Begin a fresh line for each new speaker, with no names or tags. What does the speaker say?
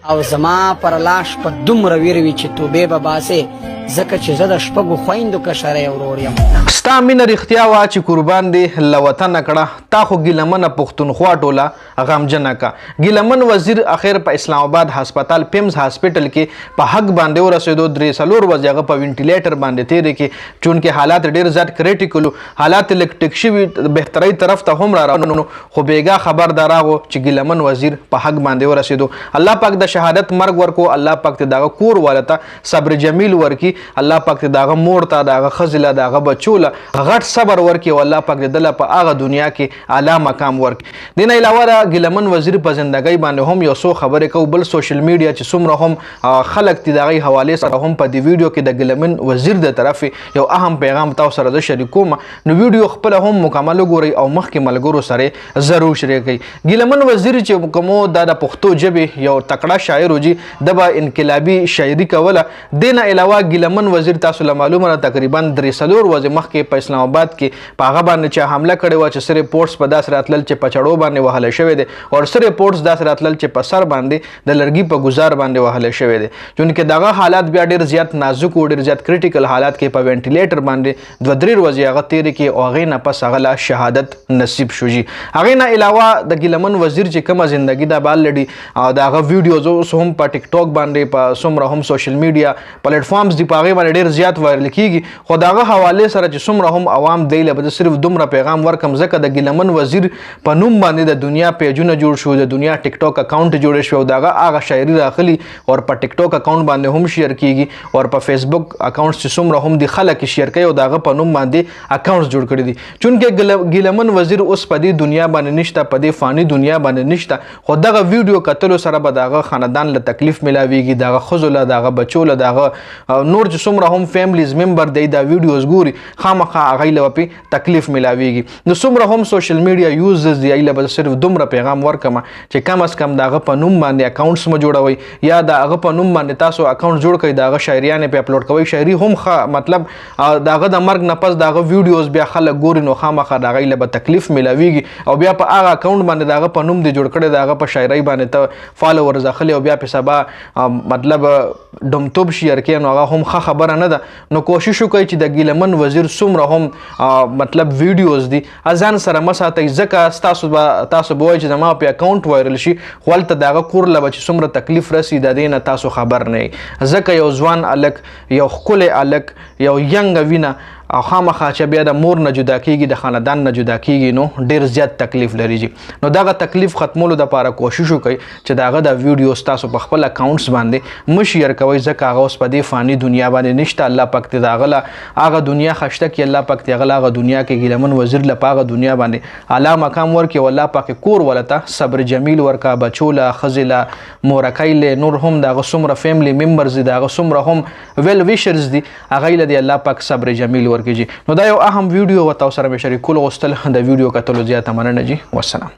او زما پر لاش په دومره ویره وي چې توبې به باسې ځکه چې زه د شپږو خویندو کشره ورور یم.
ستا مینه رښتیا وه چې قربان دې له وطنه کړه تا خو ګیلمنه پښتونخوا ټوله غمجنه کا. ګیلمن وزیر اخر په اسلام آباد هسپتال پیمز هاسپټل کې په حق باندې ورسېدو. 3 ورځې هغه په وینټیلیټر باندې تېرې کې چونکې حالات ډېر زیات کریټیکل حالات لږ ټیک شوي بهترۍ طرف ته هم را روانو خو بېګا خبر دا راغو چې ګیلمن وزیر په حق باندې ورسېدو. الله پاک د شهادت مرګ ورکو. الله پاک ته دغه کور والته صبر جمیل ورکي. الله پاک ته دغه مور ته دغه ښځې له دغه بچو له غټ صبر ورکي او الله پاک د ده په هغه دنیا کې اعلی مقام ورکي. دې نه علاوه د ګیلمن وزیر په زندګۍ باندې هم یو څو خبرې کوو. بل سوشل میډیا چې څومره هم خلک دي د هغې حوالې سره هم په دې ویډیو کې د ګیلمن وزیر د طرفې یو اهم پیغام تاسو سره زه شریکوم. نو ویډیو خپله هم مکمل وګورئ او مخکې ملګرو سره ضرور شریک کړئ. ګیلمن وزیر چې کومو دا د پښتو ژبې یو تکړه شاعر و جي د به انقلابي شاعري کوله. دې نه علاوه ګیلمن وزیر تاسو له معلومه ده تقریبا 3 ورځې مخکې په اسلام آباد کې په هغه باندې چې حمله کړې وه چې څه رپورټس په داسې راتلل چې په چړو باندې وهلی شوی دی او څه رپورټس داسې راتلل چې په سر باندې د لرګي په ګزار باندې وهلی شوی دی چونکې دغه حالات بیا ډېر زیات نازک و ډېر زیات کریټیکل حالات کې په وینټیلیټر باندې 2-3 ورځې هغه تېرې کې او هغې نه پس هغه له شهادت نصیب شو جي. هغې نه علاوه د ګیلمن وزیر چې کومه زندګي ده به الریډي او د هغه ویډیوز اوس هم په ټیک ټاک باندې په څومره هم سوشل میډیا پلیټفارمز دي په هغې باندې ډېر زیات وایرل کیږي. خو د هغه حوالې سره چې څومره هم عوام دی له به صرف دومره پیغام ورکم ځکه د ګیلمن وزیر په نوم باندې د دنیا پیجونه جوړ شو د دنیا ټیک ټاک اکاونټ جوړ شو د هغه شاعري راغلي او په ټیک ټاک اکاونټ باندې هم شیر کیږي او په فیسبوک اکاونټ چې څومره هم د خلک شیر کوي او د هغه په نوم باندې اکاونټ جوړ کړي دي چونکې ګیلمن وزیر اوس په دې دنیا باندې نشته په دې فاني دنیا باندې نشته. خو دغه ویډیو کتلو سره به د هغه خاندان له تکلیف ملاویږي د هغه ښځو له د هغه بچو له د هغه نور چې څومره هم فیملیز ممبر دی دا ویډیوز ګوري خامخا هغوی له به تکلیف ملاویږي. نو څومره هم سوشل میډیا یوزرز دی هغوی له به صرف دومره پیغام ورکړم چې کم از کم د هغه په نوم باندې اکاونټس مه جوړوئ یا د هغه په نوم باندې تاسو اکاونټ جوړ کړئ د هغه شاعریانې پې اپلوډ کوئ. شاعري هم ښه مطلب د هغه د مرګ نه پس د هغه ویډیوز بیا خلک ګوري نو خامخا د هغوی له به تکلیف ملاویږي او بیا په هغه اکاونټ باندې د هغه په نوم دې جوړ کړی د هغه په شاعرۍ باندې ته فالوورز اخلي او بیا پې سبا مطلب ډمتوب شیر کوي نو هغه هم ښه خبره نه ده. نو کوشش وکړئ چې د ګیلمن وزیر څومره هم مطلب ویډیوز دي ځان سره مه ساتئ ځکه تاسو به وایئ چې زما په اکاونټ وایرل شي خو هلته د هغه کور له به چې څومره تکلیف رسي د دې نه تاسو خبر نه یئ ځکه یو ځوان هلک یو ښکلی هلک یو ینګه وینه او خامخا چې بیا د مور نه جدا کیږي د خاندان نه جدا کیږي نو ډېر زیات تکلیف لري جي. نو دغه تکلیف ختمولو دپاره کوشش وکړئ چې د هغه د ویډیوز تاسو په خپل اکاونټس باندې مه شیر کوئ ځکه هغه اوس په دې فاني دنیا باندې نشته. الله پاک ته د هغه له هغه دنیا ښایسته کړي الله پاک ته هغه له هغه دنیا کې ګیلمن وزیر له په هغه دنیا باندې اعلی مقام ورکړي او الله پاک کور ولته صبر جمیل ورکړه بچو له ښځې له مورکۍ له نور هم د هغه څومره فیملی ممبرز دي د هغه څومره هم ویل ویشرز دي هغوی له دې الله پاک صبر جمیل ورکړي جي. نو دا یو اهم ویډیو و تاسو سره مې شریکول غوښتل د ویډیو کتلو زیاته مننه جي. والسلام.